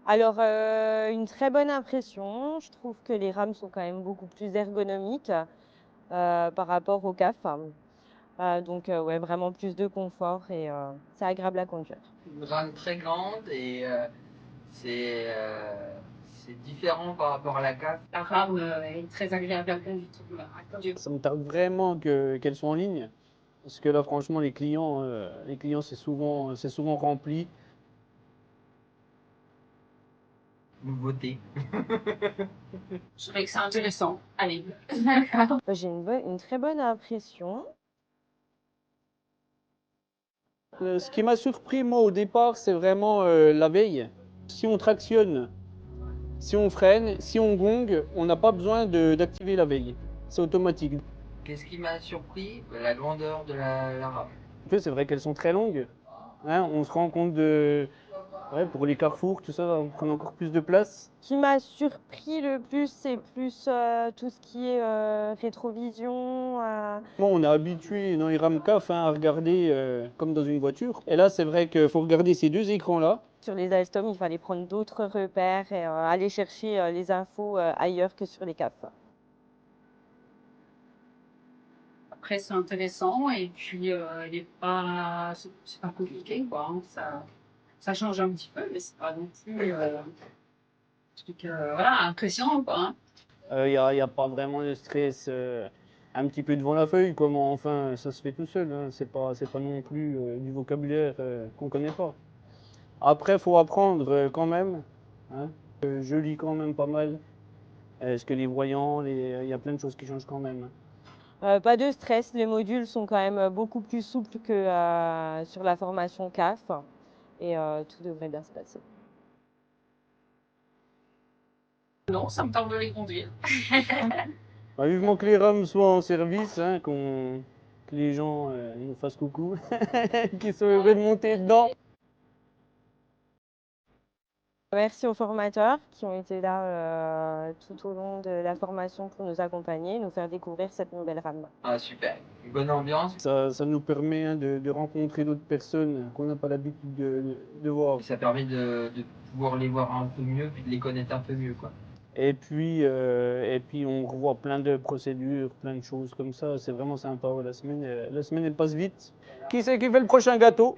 Alors, une très bonne impression. Je trouve que les rames sont quand même beaucoup plus ergonomiques par rapport au CAF. Donc, ouais, vraiment plus de confort et c'est agréable à conduire. Une rame très grande et c'est euh, c'est différent par rapport à la CAF. La rame est très agréable à conduire. Ça me tarde vraiment qu'elles soient en ligne. Parce que là, franchement, les clients c'est souvent rempli. Nouveauté. Je trouvais que c'est intéressant. Allez. J'ai une très bonne impression. Ce qui m'a surpris, moi, au départ, c'est vraiment la veille. Si on tractionne, si on freine, si on gongue, on n'a pas besoin d'activer la veille. C'est automatique. Qu'est-ce qui m'a surpris? La grandeur de la rame. En fait, c'est vrai qu'elles sont très longues. Hein, on se rend compte ouais, pour les carrefours, tout ça, on prend encore plus de place. Ce qui m'a surpris le plus, c'est plus tout ce qui est rétrovision. Bon, on est habitué dans les rames CAF à regarder comme dans une voiture. Et là, c'est vrai qu'il faut regarder ces deux écrans-là. Sur les Alstom, il fallait prendre d'autres repères et aller chercher les infos ailleurs que sur les CAF. Après, c'est intéressant et puis c'est pas compliqué quoi. Hein. Ça change un petit peu, mais c'est pas non plus voilà, impressionnant quoi. Hein. Y a pas vraiment de stress. Un petit peu devant la feuille, quoi, mais enfin, ça se fait tout seul. Hein. C'est pas non plus du vocabulaire qu'on connaît pas. Après, il faut apprendre quand même. Hein. Je lis quand même pas mal. Est-ce que les voyants, il y a plein de choses qui changent quand même. Pas de stress, les modules sont quand même beaucoup plus souples que sur la formation CAF et tout devrait bien se passer. Non, ça me tente de les conduire. Bah, vivement que les rames soient en service, hein, que les gens nous fassent coucou, qu'ils soient heureux de monter dedans. Merci aux formateurs qui ont été là tout au long de la formation pour nous accompagner, nous faire découvrir cette nouvelle rame. Ah super, une bonne ambiance. Ça nous permet hein, de rencontrer d'autres personnes qu'on n'a pas l'habitude de voir. Ça permet de pouvoir les voir un peu mieux, puis de les connaître un peu mieux, quoi. Et puis on revoit plein de procédures, plein de choses comme ça. C'est vraiment sympa. La semaine elle passe vite. Qui c'est qui fait le prochain gâteau?